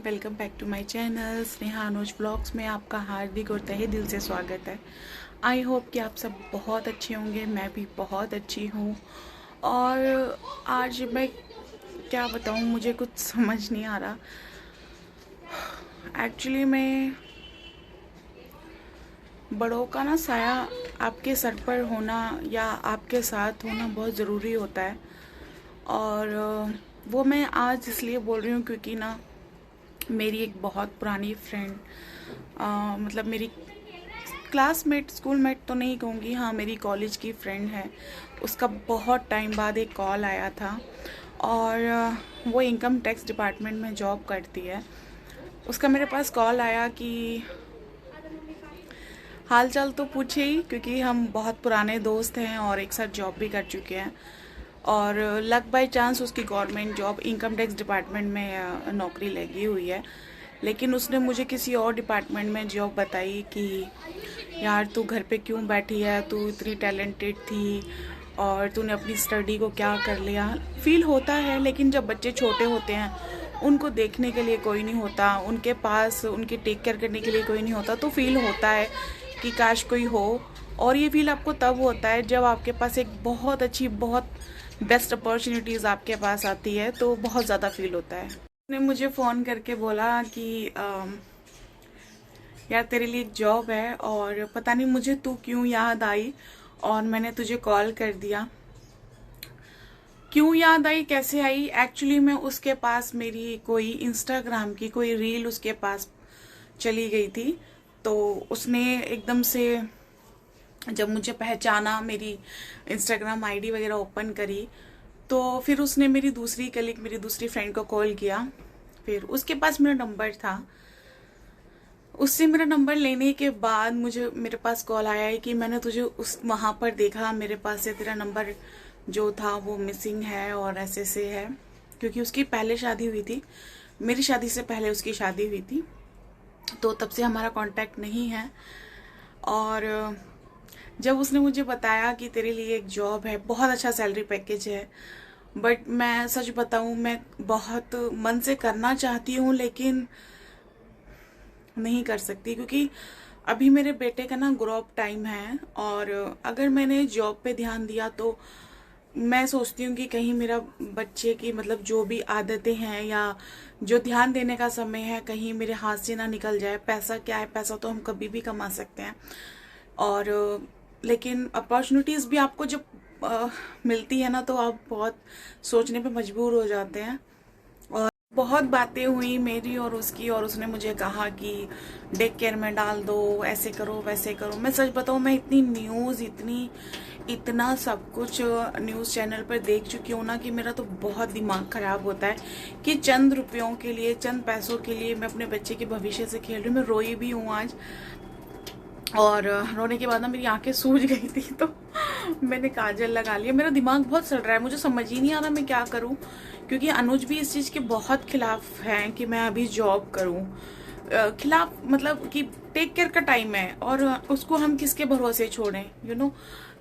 Welcome back to my channel Sneha Anuj vlogs में आपका हार्दिक और तहे दिल से स्वागत है। आई होप कि आप सब बहुत अच्छे होंगे। मैं भी बहुत अच्छी हूँ। और आज मैं क्या बताऊँ, मुझे कुछ समझ नहीं आ रहा। एक्चुअली मैं बड़ों का ना साया आपके सर पर होना या आपके साथ होना बहुत ज़रूरी होता है। और वो मैं आज इसलिए बोल रही हूँ क्योंकि ना मेरी एक बहुत पुरानी फ्रेंड, मतलब मेरी क्लासमेट, स्कूलमेट तो नहीं कहूँगी, हाँ मेरी कॉलेज की फ्रेंड है। उसका बहुत टाइम बाद एक कॉल आया था और वो इनकम टैक्स डिपार्टमेंट में जॉब करती है। उसका मेरे पास कॉल आया कि हाल चाल तो पूछे ही, क्योंकि हम बहुत पुराने दोस्त हैं और एक साथ जॉब भी कर चुके हैं। और लक बाय चांस उसकी government job income tax department में नौकरी लगी हुई है। लेकिन उसने मुझे किसी और डिपार्टमेंट में जॉब बताई कि यार तू घर पे क्यों बैठी है, तू इतनी टैलेंटेड थी और तूने अपनी स्टडी को क्या कर लिया। फील होता है, लेकिन जब बच्चे छोटे होते हैं उनको देखने के लिए कोई नहीं होता, उनके पास उनकी टेक केयर करने के लिए कोई नहीं होता, तो फील होता है कि काश कोई हो। और ये फील आपको तब होता है जब आपके पास एक बहुत अच्छी, बहुत बेस्ट अपॉर्चुनिटीज़ आपके पास आती है, तो बहुत ज़्यादा फील होता है। उसने मुझे फ़ोन करके बोला कि यार तेरे लिए एक जॉब है और पता नहीं मुझे तू क्यों याद आई और मैंने तुझे कॉल कर दिया। क्यों याद आई, कैसे आई? एक्चुअली मैं उसके पास, मेरी कोई इंस्टाग्राम की कोई रील उसके पास चली गई थी, तो उसने एकदम से जब मुझे पहचाना, मेरी इंस्टाग्राम आईडी वगैरह ओपन करी, तो फिर उसने मेरी दूसरी कलीग, मेरी दूसरी फ्रेंड को कॉल किया। फिर उसके पास मेरा नंबर था, उससे मेरा नंबर लेने के बाद मुझे मेरे पास कॉल आया है कि मैंने तुझे उस वहाँ पर देखा, मेरे पास से तेरा नंबर जो था वो मिसिंग है और ऐसे है। क्योंकि उसकी पहले शादी हुई थी, मेरी शादी से पहले उसकी शादी हुई थी, तो तब से हमारा कांटेक्ट नहीं है। और जब उसने मुझे बताया कि तेरे लिए एक जॉब है, बहुत अच्छा सैलरी पैकेज है, बट मैं सच बताऊं, मैं बहुत मन से करना चाहती हूँ लेकिन नहीं कर सकती, क्योंकि अभी मेरे बेटे का ना ग्रो अप टाइम है। और अगर मैंने जॉब पे ध्यान दिया तो मैं सोचती हूँ कि कहीं मेरा बच्चे की, मतलब जो भी आदतें हैं या जो ध्यान देने का समय है, कहीं मेरे हाथ से ना निकल जाए। पैसा क्या है, पैसा तो हम कभी भी कमा सकते हैं। और लेकिन अपॉर्चुनिटीज़ भी आपको जब मिलती है ना, तो आप बहुत सोचने पे मजबूर हो जाते हैं। और बहुत बातें हुई मेरी और उसकी, और उसने मुझे कहा कि डे केयर में डाल दो, ऐसे करो वैसे करो। मैं सच बताऊं, मैं इतनी न्यूज़, इतना सब कुछ न्यूज़ चैनल पर देख चुकी हूँ ना कि मेरा तो बहुत दिमाग खराब होता है कि चंद रुपयों के लिए, चंद पैसों के लिए मैं अपने बच्चे के भविष्य से खेल रही हूँ। मैं रोई भी हूँ आज, और रोने के बाद ना मेरी आंखें सूज गई थी, तो मैंने काजल लगा लिया। मेरा दिमाग बहुत सड़ रहा है, मुझे समझ ही नहीं आ रहा मैं क्या करूं, क्योंकि अनुज भी इस चीज़ के बहुत खिलाफ हैं कि मैं अभी जॉब करूं। खिलाफ मतलब कि टेक केयर का टाइम है और उसको हम किसके भरोसे छोड़ें,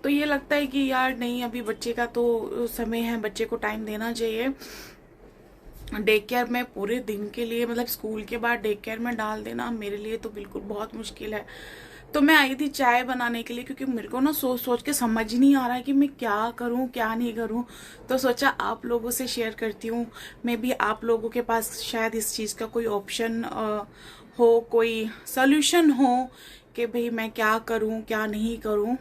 तो ये लगता है कि यार नहीं, अभी बच्चे का तो समय है, बच्चे को टाइम देना चाहिए। डे केयर में पूरे दिन के लिए, मतलब स्कूल के बाद डे केयर में डाल देना मेरे लिए तो बिल्कुल बहुत मुश्किल है। तो मैं आई थी चाय बनाने के लिए, क्योंकि मेरे को ना सोच सोच के समझ ही नहीं आ रहा है कि मैं क्या करूं क्या नहीं करूं। तो सोचा आप लोगों से शेयर करती हूँ, मैं भी आप लोगों के पास शायद इस चीज़ का कोई ऑप्शन हो, कोई सोल्यूशन हो कि भाई मैं क्या करूं क्या नहीं करूं।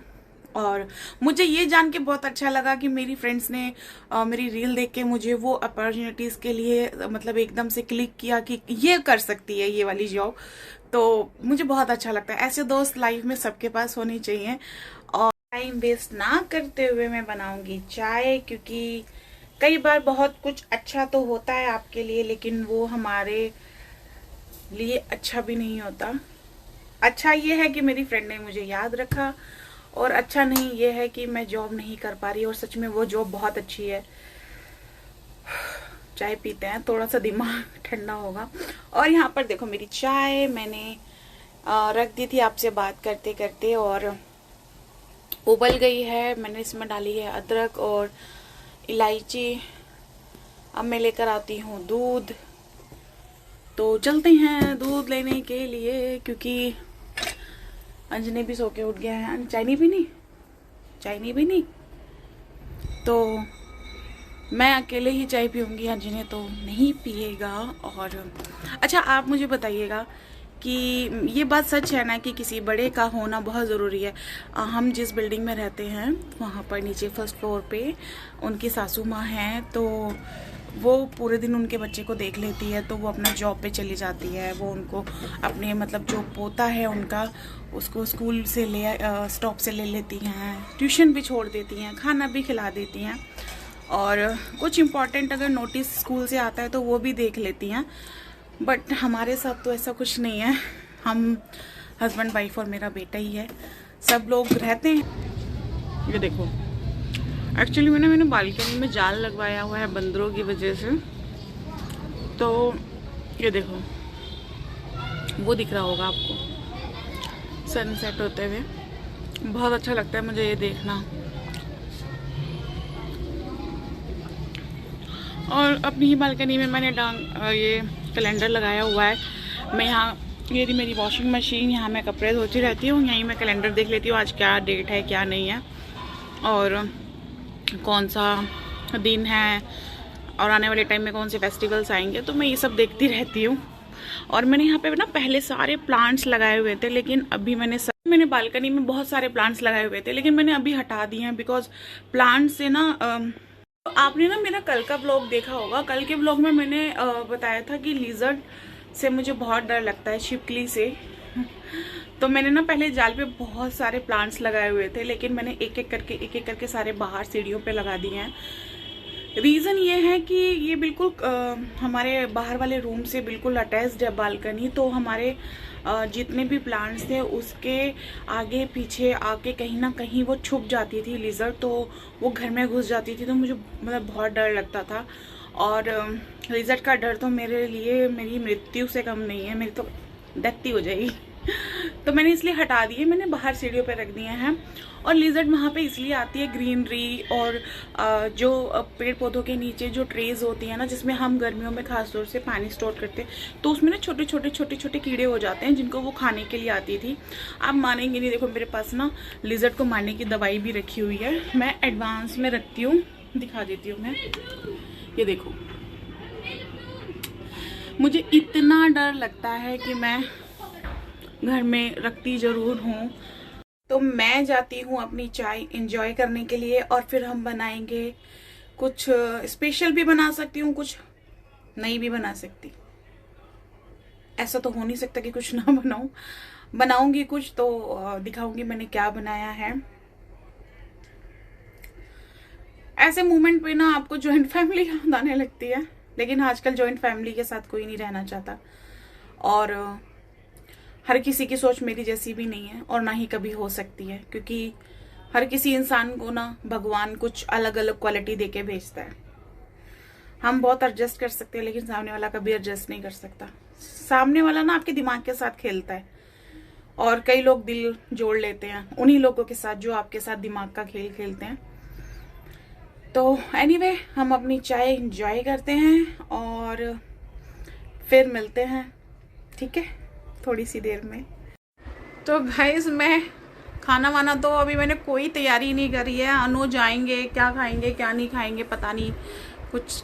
और मुझे ये जान के बहुत अच्छा लगा कि मेरी फ्रेंड्स ने मेरी रील देख के मुझे वो अपॉर्चुनिटीज़ के लिए, मतलब एकदम से क्लिक किया कि ये कर सकती है ये वाली जॉब। तो मुझे बहुत अच्छा लगता है, ऐसे दोस्त लाइफ में सबके पास होने चाहिए। और टाइम वेस्ट ना करते हुए मैं बनाऊंगी चाय, क्योंकि कई बार बहुत कुछ अच्छा तो होता है आपके लिए, लेकिन वो हमारे लिए अच्छा भी नहीं होता। अच्छा ये है कि मेरी फ्रेंड ने मुझे याद रखा, और अच्छा नहीं ये है कि मैं जॉब नहीं कर पा रही, और सच में वो जॉब बहुत अच्छी है। चाय पीते हैं, थोड़ा सा दिमाग ठंडा होगा। और यहाँ पर देखो मेरी चाय मैंने रख दी थी आपसे बात करते करते, और उबल गई है। मैंने इसमें डाली है अदरक और इलायची। अब मैं लेकर आती हूँ दूध, तो चलते हैं दूध लेने के लिए, क्योंकि अंजनी भी सो के उठ गया है। चाय नहीं पीनी तो मैं अकेले ही चाय पीऊँगी, अंजनी तो नहीं पिएगा। और अच्छा, आप मुझे बताइएगा कि ये बात सच है ना कि किसी बड़े का होना बहुत ज़रूरी है। हम जिस बिल्डिंग में रहते हैं वहाँ पर नीचे फर्स्ट फ्लोर पे उनकी सासू माँ हैं, तो वो पूरे दिन उनके बच्चे को देख लेती है, तो वो अपना जॉब पे चली जाती है। वो उनको अपने मतलब जो पोता है उनका, उसको स्कूल से स्टॉप से ले लेती हैं, ट्यूशन भी छोड़ देती हैं, खाना भी खिला देती हैं, और कुछ इम्पॉर्टेंट अगर नोटिस स्कूल से आता है तो वो भी देख लेती हैं। बट हमारे साथ तो ऐसा कुछ नहीं है। हम हस्बैंड वाइफ और मेरा बेटा ही है, सब लोग रहते हैं। ये देखो, एक्चुअली मैंने बालकनी में जाल लगवाया हुआ है बंदरों की वजह से। तो ये देखो, वो दिख रहा होगा आपको सनसेट होते हुए, बहुत अच्छा लगता है मुझे ये देखना। और अपनी ही बालकनी में मैंने ये कैलेंडर लगाया हुआ है। मैं यहाँ, ये रही मेरी वॉशिंग मशीन, यहाँ मैं कपड़े धोती रहती हूँ, यहीं मैं कैलेंडर देख लेती हूँ आज क्या डेट है क्या नहीं है, और कौन सा दिन है, और आने वाले टाइम में कौन से फेस्टिवल्स आएंगे, तो मैं ये सब देखती रहती हूँ। और मैंने यहाँ पे ना पहले सारे प्लांट्स लगाए हुए थे, लेकिन अभी मैंने बालकनी में बहुत सारे प्लांट्स लगाए हुए थे, लेकिन मैंने अभी हटा दिए हैं, बिकॉज प्लांट्स से ना आपने ना मेरा कल का ब्लॉग देखा होगा। कल के ब्लॉग में मैंने बताया था कि लिजर्ड से मुझे बहुत डर लगता है, छिपकली से। तो मैंने ना पहले जाल पे बहुत सारे प्लांट्स लगाए हुए थे, लेकिन मैंने एक एक करके सारे बाहर सीढ़ियों पे लगा दिए हैं। रीज़न ये है कि ये बिल्कुल हमारे बाहर वाले रूम से बिल्कुल अटैच्ड है बालकनी, तो हमारे जितने भी प्लांट्स थे उसके आगे पीछे आके कहीं ना कहीं वो छुप जाती थी लिजर्ड, तो वो घर में घुस जाती थी, तो मुझे मतलब बहुत डर लगता था। और लिजर्ड का डर तो मेरे लिए मेरी मृत्यु से कम नहीं है, मेरी तो डेथ ही हो जाएगी। तो मैंने इसलिए हटा दिए, मैंने बाहर सीढ़ियों पे रख दिए हैं। और लिजर्ड वहाँ पे इसलिए आती है, ग्रीनरी और जो पेड़ पौधों के नीचे जो ट्रेज होती है ना, जिसमें हम गर्मियों में खासतौर से पानी स्टोर करते हैं, तो उसमें ना छोटे छोटे कीड़े हो जाते हैं जिनको वो खाने के लिए आती थी। आप मानेंगे नहीं, देखो मेरे पास ना लिजर्ड को मारने की दवाई भी रखी हुई है, मैं एडवांस में रखती हूँ, दिखा देती हूँ मैं। ये देखो, मुझे इतना डर लगता है कि मैं घर में रखती ज़रूर हूँ। तो मैं जाती हूँ अपनी चाय एंजॉय करने के लिए, और फिर हम बनाएंगे कुछ स्पेशल भी बना सकती हूँ, कुछ नहीं भी बना सकती। ऐसा तो हो नहीं सकता कि कुछ ना बनाऊं, बनाऊंगी कुछ तो दिखाऊंगी मैंने क्या बनाया है। ऐसे मोमेंट पे ना आपको जॉइंट फैमिली याद आने लगती है, लेकिन आजकल जॉइंट फैमिली के साथ कोई नहीं रहना चाहता, और हर किसी की सोच मेरी जैसी भी नहीं है, और ना ही कभी हो सकती है, क्योंकि हर किसी इंसान को ना भगवान कुछ अलग अलग क्वालिटी देके भेजता है। हम बहुत एडजस्ट कर सकते हैं, लेकिन सामने वाला कभी एडजस्ट नहीं कर सकता। सामने वाला ना आपके दिमाग के साथ खेलता है, और कई लोग दिल जोड़ लेते हैं उन्हीं लोगों के साथ जो आपके साथ दिमाग का खेल खेलते हैं। तो एनीवे, हम अपनी चाय एंजॉय करते हैं और फिर मिलते हैं, ठीक है, थोड़ी सी देर में। तो गाइस, मैं खाना वाना तो अभी मैंने कोई तैयारी नहीं करी है। अनु जाएंगे, क्या खाएंगे क्या नहीं खाएंगे पता नहीं, कुछ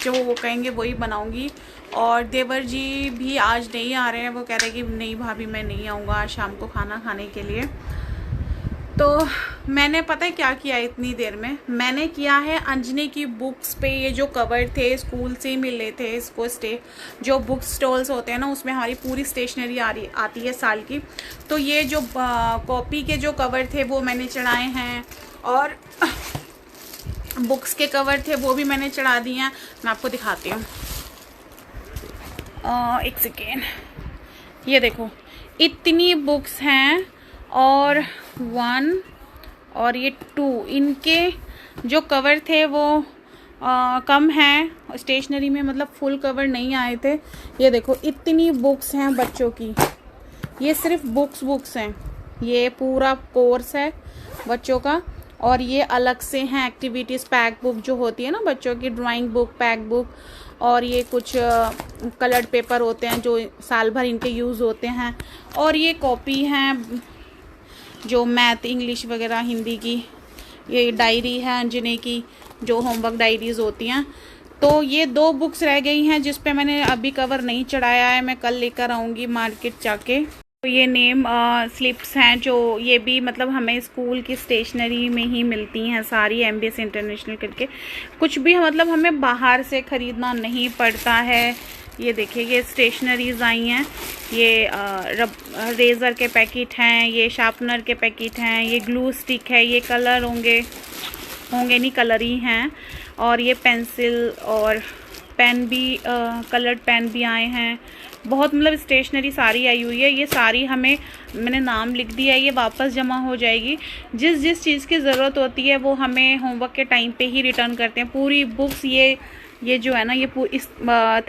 जो वो कहेंगे वही बनाऊंगी। और देवर जी भी आज नहीं आ रहे हैं, वो कह रहे हैं कि नहीं भाभी मैं नहीं आऊँगा आज शाम को खाना खाने के लिए। तो मैंने पता है क्या किया इतनी देर में, मैंने किया है अंजनी की बुक्स पे ये जो कवर थे स्कूल से ही मिले थे, इसको जो बुक स्टॉल्स होते हैं ना, उसमें हमारी पूरी स्टेशनरी आती है साल की। तो ये जो कॉपी के जो कवर थे वो मैंने चढ़ाए हैं, और बुक्स के कवर थे वो भी मैंने चढ़ा दिए हैं। मैं आपको दिखाती हूँ, एक सेकेंड। ये देखो, इतनी बुक्स हैं, और 1 और ये 2, इनके जो कवर थे वो कम हैं स्टेशनरी में, मतलब फुल कवर नहीं आए थे। ये देखो, इतनी बुक्स हैं बच्चों की, ये सिर्फ बुक्स हैं, ये पूरा कोर्स है बच्चों का। और ये अलग से हैं एक्टिविटीज़ पैक बुक जो होती है ना बच्चों की, ड्राइंग बुक, पैक बुक, और ये कुछ कलर्ड पेपर होते हैं जो साल भर इनके यूज़ होते हैं। और ये कॉपी हैं जो मैथ, इंग्लिश वगैरह, हिंदी की। ये डायरी है अंजनी की, जो होमवर्क डायरीज़ होती हैं। तो ये 2 बुक्स रह गई हैं जिस पे मैंने अभी कवर नहीं चढ़ाया है, मैं कल लेकर आऊँगी मार्केट जाके। तो ये नेम स्लिप्स हैं जो ये भी मतलब हमें स्कूल की स्टेशनरी में ही मिलती हैं सारी, MBS इंटरनेशनल करके। कुछ भी मतलब हमें बाहर से ख़रीदना नहीं पड़ता है। ये देखिए, ये स्टेशनरीज आई हैं। ये रेज़र के पैकेट हैं, ये शार्पनर के पैकेट हैं, ये ग्लू स्टिक है, ये कलर होंगे नहीं, कलर ही हैं। और ये पेंसिल और पेन भी, कलर्ड पेन भी आए हैं। बहुत मतलब स्टेशनरी सारी आई हुई है। ये सारी मैंने नाम लिख दिया है, ये वापस जमा हो जाएगी। जिस चीज़ की ज़रूरत होती है वो हमें होमवर्क के टाइम पे ही रिटर्न करते हैं। पूरी बुक्स ये जो है ना, ये इस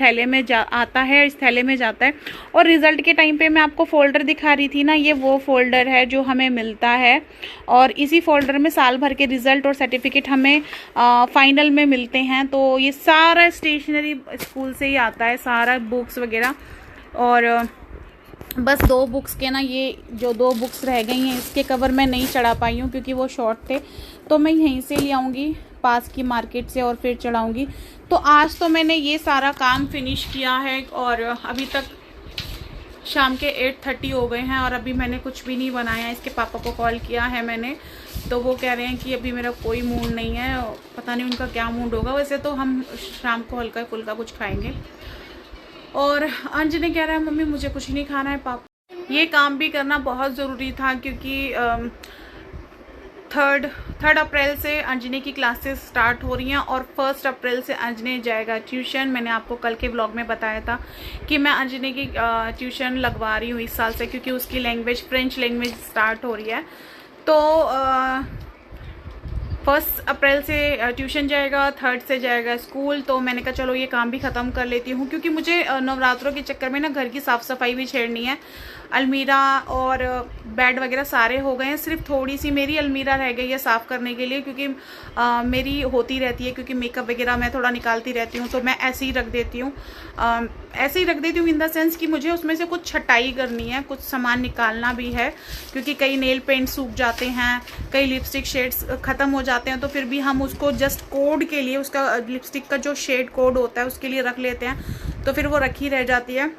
थैले में आता है, इस थैले में जाता है। और रिज़ल्ट के टाइम पे मैं आपको फ़ोल्डर दिखा रही थी ना, ये वो फ़ोल्डर है जो हमें मिलता है। और इसी फ़ोल्डर में साल भर के रिज़ल्ट और सर्टिफिकेट हमें फाइनल में मिलते हैं। तो ये सारा स्टेशनरी स्कूल से ही आता है, सारा बुक्स वगैरह। और बस 2 बुक्स के ना, ये जो 2 बुक्स रह गई हैं इसके कवर मैं नहीं चढ़ा पाई हूँ क्योंकि वो शॉर्ट थे। तो मैं यहीं से ले आऊँगी पास की मार्केट से और फिर चढ़ाऊँगी। तो आज तो मैंने ये सारा काम फिनिश किया है और अभी तक शाम के 8:30 हो गए हैं और अभी मैंने कुछ भी नहीं बनाया। इसके पापा को कॉल किया है मैंने, तो वो कह रहे हैं कि अभी मेरा कोई मूड नहीं है, पता नहीं उनका क्या मूड होगा। वैसे तो हम शाम को हल्का फुल्का कुछ खाएंगे। और अंजनी कह रहा है मम्मी मुझे कुछ नहीं खाना है पापा। ये काम भी करना बहुत ज़रूरी था क्योंकि 3 अप्रैल से अंजनी की क्लासेस स्टार्ट हो रही हैं और 1 अप्रैल से अंजनी जाएगा ट्यूशन। मैंने आपको कल के व्लॉग में बताया था कि मैं अंजनी की ट्यूशन लगवा रही हूँ इस साल से, क्योंकि उसकी लैंग्वेज फ्रेंच लैंग्वेज स्टार्ट हो रही है। तो 1 अप्रैल से ट्यूशन जाएगा, 3rd से जाएगा स्कूल। तो मैंने कहा चलो ये काम भी ख़त्म कर लेती हूँ, क्योंकि मुझे नवरात्रों के चक्कर में ना घर की साफ़ सफाई भी छेड़नी है। अलमीरा और बेड वगैरह सारे हो गए हैं, सिर्फ थोड़ी सी मेरी अलमीरा रह गई है साफ़ करने के लिए, क्योंकि मेरी होती रहती है, क्योंकि मेकअप वगैरह मैं थोड़ा निकालती रहती हूँ तो मैं ऐसे ही रख देती हूँ। इन द सेंस कि मुझे उसमें से कुछ छटाई करनी है, कुछ सामान निकालना भी है, क्योंकि कई नेल पेंट सूख जाते हैं, कई लिपस्टिक शेड्स ख़त्म हो जाते हैं, तो फिर भी हम उसको जस्ट कोड के लिए, उसका लिपस्टिक का जो शेड कोड होता है उसके लिए रख लेते हैं, तो फिर वो रखी रह जाती है।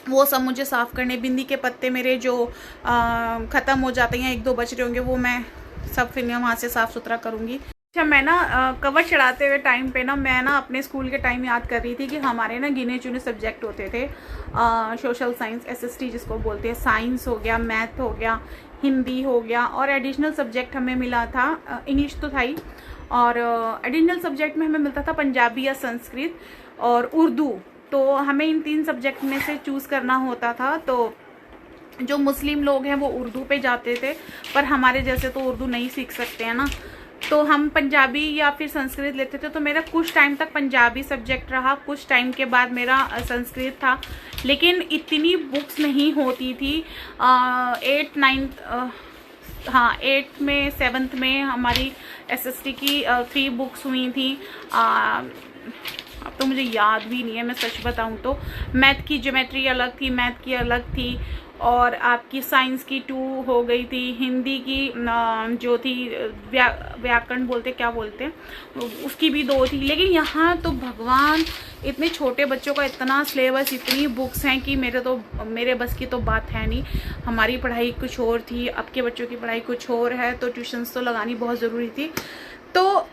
वो सब मुझे साफ़ करने, बिंदी के पत्ते मेरे जो ख़त्म हो जाते हैं, 1-2 बच रहे होंगे, वो मैं सब फिर वहाँ से साफ़ सुथरा करूँगी। अच्छा, मैं ना कवर चढ़ाते हुए टाइम पे ना मैं ना अपने स्कूल के टाइम याद कर रही थी कि हमारे ना गिने चुने सब्जेक्ट होते थे। सोशल साइंस, SST जिसको बोलते हैं, साइंस हो गया, मैथ हो गया, हिंदी हो गया, और एडिशनल सब्जेक्ट हमें मिला था, इंग्लिश तो था ही, और एडिशनल सब्जेक्ट में हमें मिलता था पंजाबी या संस्कृत और उर्दू। तो हमें इन 3 सब्जेक्ट में से चूज़ करना होता था। तो जो मुस्लिम लोग हैं वो उर्दू पे जाते थे, पर हमारे जैसे तो उर्दू नहीं सीख सकते हैं ना, तो हम पंजाबी या फिर संस्कृत लेते थे। तो मेरा कुछ टाइम तक पंजाबी सब्जेक्ट रहा, कुछ टाइम के बाद मेरा संस्कृत था, लेकिन इतनी बुक्स नहीं होती थी। 8th 9th 8th में 7th में हमारी SST की 3 बुक्स हुई थी। अब तो मुझे याद भी नहीं है, मैं सच बताऊं तो। मैथ की ज्योमेट्री अलग थी, मैथ की अलग थी, और आपकी साइंस की 2 हो गई थी। हिंदी की जो थी व्याकरण बोलते, क्या बोलते हैं, उसकी भी 2 थी। लेकिन यहाँ तो भगवान, इतने छोटे बच्चों का इतना सिलेबस, इतनी बुक्स हैं कि मेरे बस की तो बात है नहीं। हमारी पढ़ाई कुछ और थी, अब के बच्चों की पढ़ाई कुछ और है, तो ट्यूशन्स तो लगानी बहुत ज़रूरी थी। तो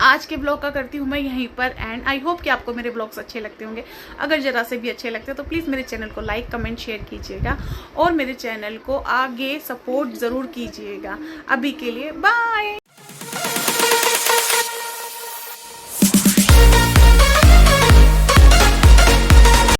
आज के ब्लॉग का करती हूँ मैं यहीं पर एंड। आई होप कि आपको मेरे ब्लॉग्स अच्छे लगते होंगे। अगर ज़रा से भी अच्छे लगते हैं तो प्लीज़ मेरे चैनल को लाइक, कमेंट, शेयर कीजिएगा और मेरे चैनल को आगे सपोर्ट ज़रूर कीजिएगा। अभी के लिए बाय।